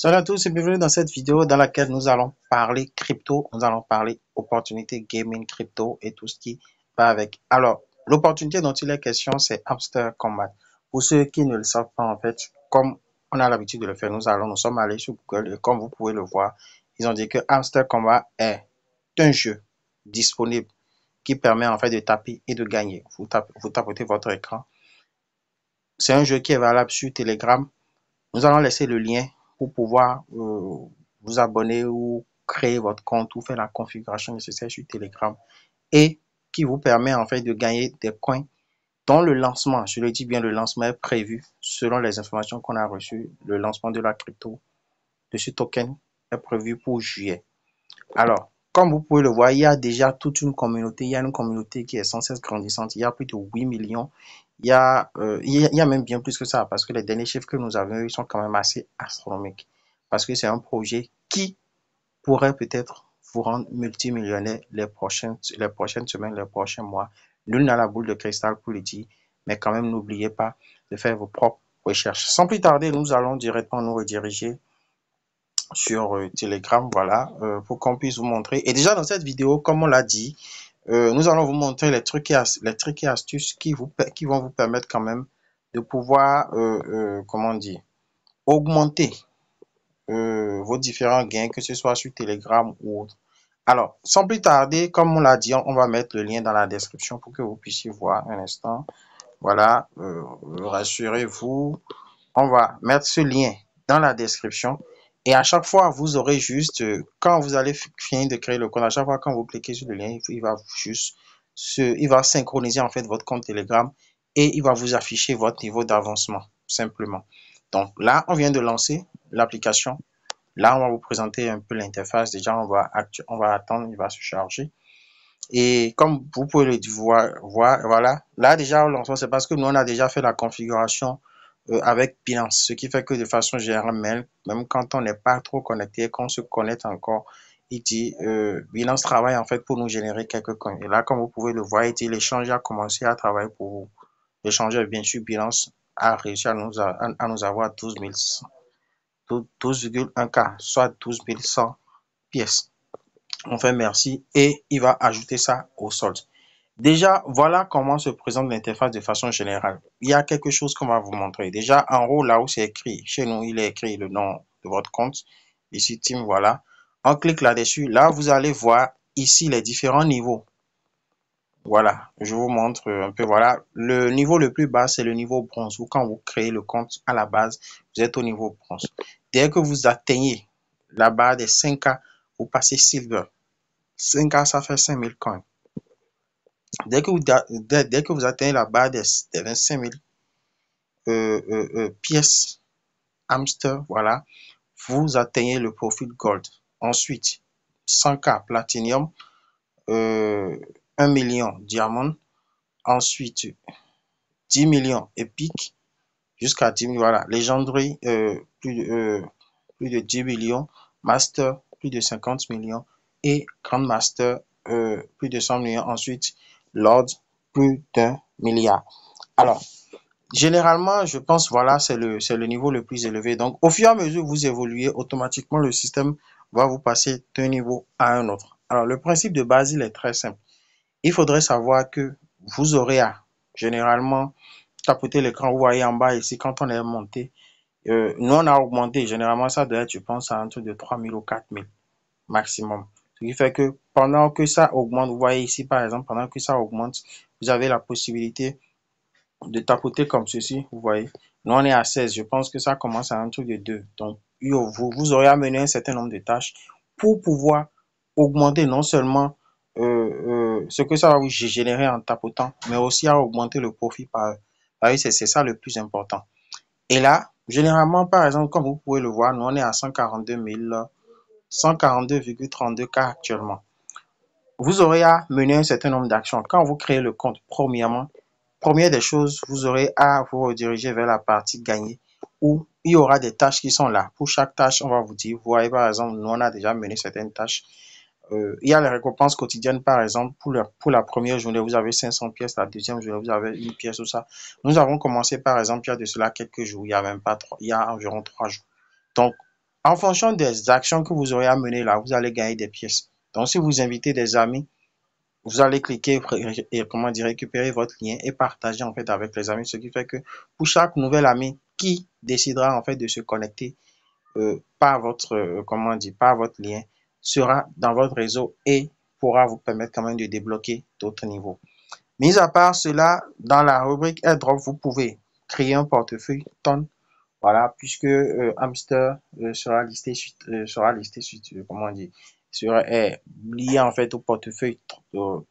Salut à tous et bienvenue dans cette vidéo dans laquelle nous allons parler crypto, nous allons parler opportunité gaming crypto et tout ce qui va avec. Alors, l'opportunité dont il est question, c'est Hamster Combat. Pour ceux qui ne le savent pas, en fait, comme on a l'habitude de le faire, nous sommes allés sur Google et comme vous pouvez le voir, ils ont dit que Hamster Combat est un jeu disponible qui permet en fait de taper et de gagner. Vous tapotez votre écran. C'est un jeu qui est valable sur Telegram. Nous allons laisser le lien pour pouvoir vous abonner ou créer votre compte ou faire la configuration nécessaire sur Telegram et qui vous permet en fait de gagner des coins dont le lancement, je le dis bien, le lancement est prévu selon les informations qu'on a reçues. Le lancement de la crypto de ce token est prévu pour juillet. Alors, comme vous pouvez le voir, il y a déjà toute une communauté. Il y a une communauté qui est sans cesse grandissante. Il y a plus de 8 millions. Il y a même bien plus que ça parce que les derniers chiffres que nous avons eus sont quand même assez astronomiques. Parce que c'est un projet qui pourrait peut-être vous rendre multimillionnaire les prochaines semaines, les prochains mois. Nul n'a la boule de cristal pour le dire, mais quand même, n'oubliez pas de faire vos propres recherches. Sans plus tarder, nous allons directement nous rediriger sur Telegram, voilà, pour qu'on puisse vous montrer. Et déjà dans cette vidéo, comme on l'a dit, nous allons vous montrer les trucs et astuces qui vont vous permettre quand même de pouvoir, comment dire, augmenter vos différents gains, que ce soit sur Telegram ou autre. Alors, sans plus tarder, comme on l'a dit, on va mettre le lien dans la description pour que vous puissiez voir un instant. Voilà, rassurez-vous, on va mettre ce lien dans la description. Et à chaque fois, vous aurez juste, quand vous allez finir de créer le compte, à chaque fois quand vous cliquez sur le lien, il va synchroniser en fait votre compte Telegram et il va vous afficher votre niveau d'avancement, simplement. Donc là, on vient de lancer l'application. Là, on va vous présenter un peu l'interface. Déjà, on va attendre, il va se charger. Et comme vous pouvez le voir, voilà. Là, déjà, au lancement, c'est parce que nous, on a déjà fait la configuration avec Binance. Ce qui fait que de façon générale, même quand on n'est pas trop connecté, qu'on se connecte encore, il dit, Binance travaille en fait pour nous générer quelques coins. Et là, comme vous pouvez le voir, il dit, l'échange a commencé à travailler pour vous. L'échangeur, bien sûr, Binance a réussi à nous avoir 12,1K, soit 12 100 pièces. On fait merci et il va ajouter ça au solde. Déjà, voilà comment se présente l'interface de façon générale. Il y a quelque chose qu'on va vous montrer. Déjà, en haut, là où c'est écrit, chez nous, il est écrit le nom de votre compte. Ici, Team, voilà. On clique là-dessus. Là, vous allez voir ici les différents niveaux. Voilà, je vous montre un peu. Voilà, le niveau le plus bas, c'est le niveau bronze. Ou quand vous créez le compte à la base, vous êtes au niveau bronze. Dès que vous atteignez la barre des 5K, vous passez silver. 5K, ça fait 5000 coins. Dès que vous atteignez la barre des 25 000 pièces hamster, voilà, vous atteignez le profil gold. Ensuite, 100K platinum, 1 million diamant. Ensuite, 10 millions épiques jusqu'à 10 millions. Voilà, legendary, plus de 10 millions. Master, plus de 50 millions. Et Grand Master, plus de 100 millions. Ensuite, Lord, plus d'un milliard. Alors, généralement, je pense, voilà, c'est le niveau le plus élevé. Donc, au fur et à mesure que vous évoluez, automatiquement, le système va vous passer d'un niveau à un autre. Alors, le principe de base, il est très simple. Il faudrait savoir que vous aurez à, généralement, tapoter l'écran. Vous voyez en bas ici, quand on est monté, nous, on a augmenté. Généralement, ça doit être, je pense, à un truc de 3 000 ou 4 000 maximum. Ce qui fait que pendant que ça augmente, vous voyez ici, par exemple, pendant que ça augmente, vous avez la possibilité de tapoter comme ceci, vous voyez. Nous, on est à 16. Je pense que ça commence à un truc de 2. Donc, vous aurez à mener un certain nombre de tâches pour pouvoir augmenter non seulement ce que ça va vous générer en tapotant, mais aussi à augmenter le profit par heure. C'est ça le plus important. Et là, généralement, par exemple, comme vous pouvez le voir, nous, on est à 142,32K actuellement. Vous aurez à mener un certain nombre d'actions. Quand vous créez le compte, première des choses, vous aurez à vous rediriger vers la partie gagner où il y aura des tâches qui sont là. Pour chaque tâche, on va vous dire, vous voyez par exemple, nous on a déjà mené certaines tâches. Il y a les récompenses quotidiennes, par exemple, pour la première journée, vous avez 500 pièces, la deuxième journée, vous avez une pièce, tout ça. Nous avons commencé, par exemple, il y a de cela quelques jours, il y a même pas trois, il y a environ 3 jours. Donc, En fonction des actions que vous aurez à mener là, vous allez gagner des pièces. Donc, si vous invitez des amis, vous allez cliquer et comment dire, récupérer votre lien et partager en fait avec les amis. Ce qui fait que pour chaque nouvel ami qui décidera en fait de se connecter par votre, comment dire, par votre lien, sera dans votre réseau et pourra vous permettre quand même de débloquer d'autres niveaux. Mis à part cela, dans la rubrique airdrop, vous pouvez créer un portefeuille tonne. Voilà, puisque Hamster sera listé comment dire, est lié en fait au portefeuille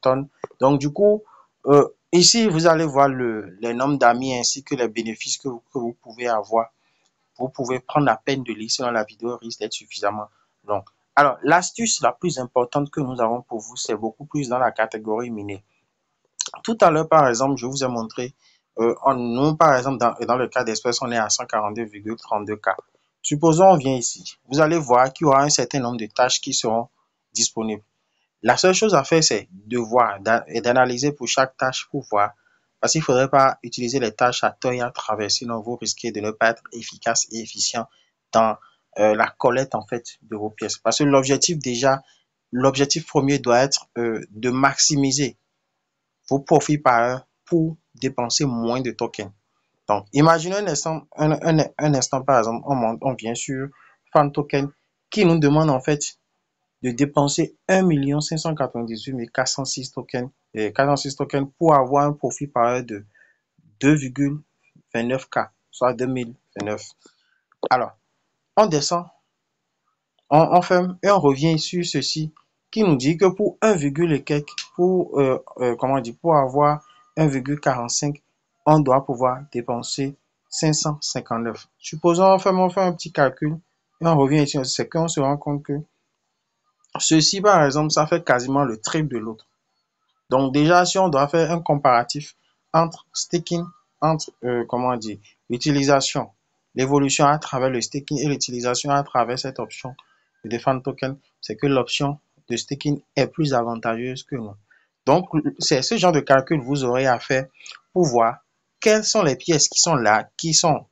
tonne. Donc du coup, ici vous allez voir les nombres d'amis ainsi que les bénéfices que vous pouvez avoir. Vous pouvez prendre la peine de lire, sinon la vidéo risque d'être suffisamment longue. Alors, l'astuce la plus importante que nous avons pour vous, c'est beaucoup plus dans la catégorie miner. Tout à l'heure, par exemple, je vous ai montré, nous, par exemple, dans le cas d'espèce, on est à 142,32K. Supposons on vient ici. Vous allez voir qu'il y aura un certain nombre de tâches qui seront disponibles. La seule chose à faire, c'est de voir et d'analyser pour chaque tâche pour voir. Parce qu'il ne faudrait pas utiliser les tâches à tort et à travers, sinon vous risquez de ne pas être efficace et efficient dans la collecte en fait de vos pièces. Parce que l'objectif premier doit être de maximiser vos profits par heure pour dépenser moins de tokens. Donc, imaginez un instant, par exemple, on vient sur Fan Token qui nous demande en fait de dépenser 1 598 406 tokens, 406 tokens pour avoir un profit par heure de 2,29K, soit 2029. Alors, on descend, on ferme et on revient sur ceci qui nous dit que pour 1, et quelques, comment dire, pour avoir 1,45, on doit pouvoir dépenser 559. Supposons on fait un petit calcul et on revient ici, c'est qu'on se rend compte que ceci, par exemple, ça fait quasiment le triple de l'autre. Donc déjà, si on doit faire un comparatif entre staking, entre comment dire, l'utilisation, l'évolution à travers le staking et l'utilisation à travers cette option de Fan Token, c'est que l'option de staking est plus avantageuse que nous. Donc, c'est ce genre de calcul que vous aurez à faire pour voir quelles sont les pièces qui sont là, qui sont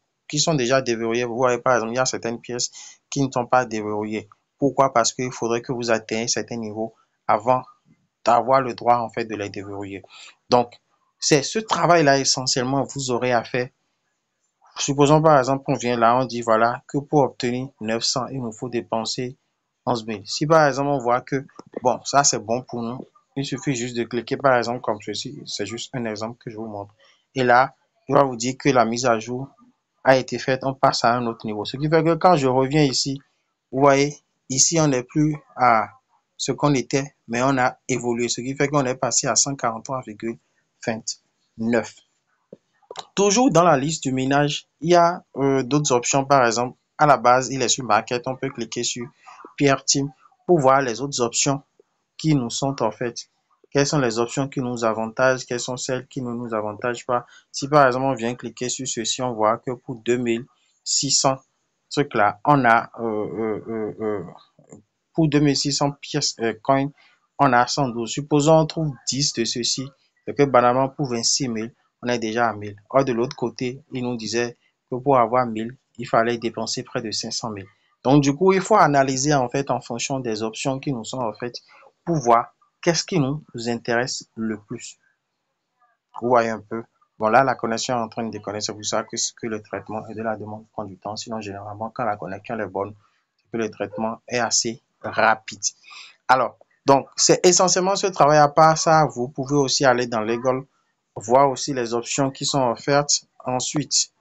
déjà déverrouillées. Vous voyez, par exemple, il y a certaines pièces qui ne sont pas déverrouillées. Pourquoi? Parce qu'il faudrait que vous atteigniez certains niveaux avant d'avoir le droit en fait de les déverrouiller. Donc, c'est ce travail-là essentiellement vous aurez à faire. Supposons par exemple qu'on vient là, on dit voilà que pour obtenir 900, il nous faut dépenser 11 000. Si par exemple on voit que bon, ça c'est bon pour nous, il suffit juste de cliquer par exemple comme ceci, c'est juste un exemple que je vous montre. Et là, il va vous dire que la mise à jour a été faite, on passe à un autre niveau. Ce qui fait que quand je reviens ici, vous voyez, ici on n'est plus à ce qu'on était, mais on a évolué, ce qui fait qu'on est passé à 143,29. Toujours dans la liste du minage, il y a d'autres options. Par exemple, à la base, il est sur Market. On peut cliquer sur Pierre Team pour voir les autres options qui nous sont en fait. Quelles sont les options qui nous avantagent, quelles sont celles qui ne nous avantagent pas. Si par exemple, on vient cliquer sur ceci, on voit que pour 2600 trucs là, on a pour 2600 pièces coin, on a 112. Supposons on trouve 10 de ceci, c'est que banalement pour 26 000, on est déjà à 1000. Or, de l'autre côté, il nous disait que pour avoir 1000, il fallait dépenser près de 500 000. Donc, du coup, il faut analyser en fait en fonction des options qui nous sont en fait pour voir qu'est-ce qui nous intéresse le plus. Vous voyez un peu. Bon, là, la connexion est en train de déconner. C'est pour ça que le traitement et de la demande prend du temps. Sinon, généralement, quand la connexion est bonne, c'est que le traitement est assez rapide. Alors, donc, c'est essentiellement ce travail. À part ça, vous pouvez aussi aller dans Legal, voir aussi les options qui sont offertes. Ensuite,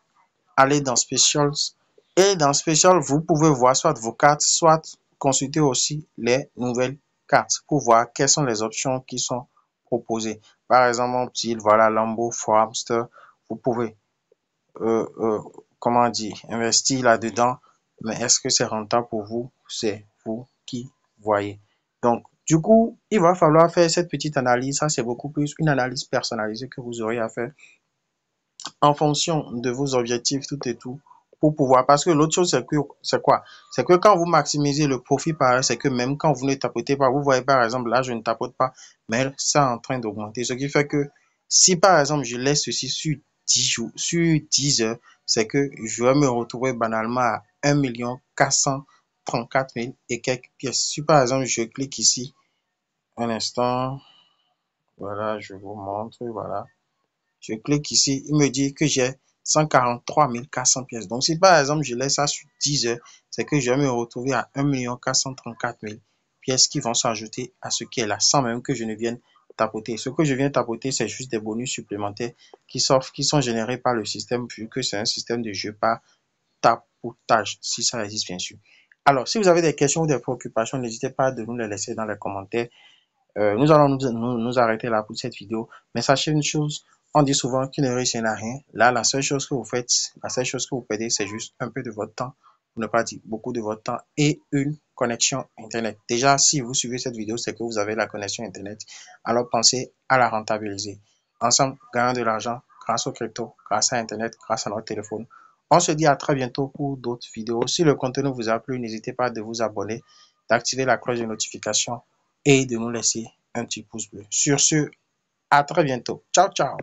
aller dans Specials. Et dans Special, vous pouvez voir soit vos cartes, soit consulter aussi les nouvelles cartes pour voir quelles sont les options qui sont proposées. Par exemple, mon petit, voilà, Lambo for Hamster. Vous pouvez, comment dire, investir là-dedans. Mais est-ce que c'est rentable pour vous? C'est vous qui voyez. Donc, du coup, il va falloir faire cette petite analyse. Ça, c'est beaucoup plus une analyse personnalisée que vous aurez à faire en fonction de vos objectifs, tout et tout, pour pouvoir. Parce que l'autre chose, c'est quoi? C'est que quand vous maximisez le profit par heure, c'est que même quand vous ne tapotez pas, vous voyez par exemple, là, je ne tapote pas, mais ça est en train d'augmenter. Ce qui fait que si par exemple, je laisse ceci sur 10 jours, sur 10 heures, c'est que je vais me retrouver banalement à 1 400 34 000 et quelques pièces. Si par exemple je clique ici, un instant, voilà, je vous montre, voilà. Je clique ici, il me dit que j'ai 143 400 pièces. Donc, si par exemple, je laisse ça sur 10 heures, c'est que je vais me retrouver à 1 434 000 pièces qui vont s'ajouter à ce qui est là, sans même que je ne vienne tapoter. Ce que je viens tapoter, c'est juste des bonus supplémentaires qui sont générés par le système, vu que c'est un système de jeu par tapotage, si ça existe bien sûr. Alors, si vous avez des questions ou des préoccupations, n'hésitez pas à nous les laisser dans les commentaires. Nous allons nous arrêter là pour cette vidéo. Mais sachez une chose, on dit souvent qu'il ne réussit à rien. Là, la seule chose que vous faites, la seule chose que vous perdez, c'est juste un peu de votre temps, pour ne pas dire beaucoup de votre temps, et une connexion Internet. Déjà, si vous suivez cette vidéo, c'est que vous avez la connexion Internet. Alors, pensez à la rentabiliser. Ensemble, gagnons de l'argent grâce aux crypto, grâce à Internet, grâce à notre téléphone. On se dit à très bientôt pour d'autres vidéos. Si le contenu vous a plu, n'hésitez pas de vous abonner, d'activer la cloche de notification et de nous laisser un petit pouce bleu. Sur ce, à très bientôt. Ciao, ciao.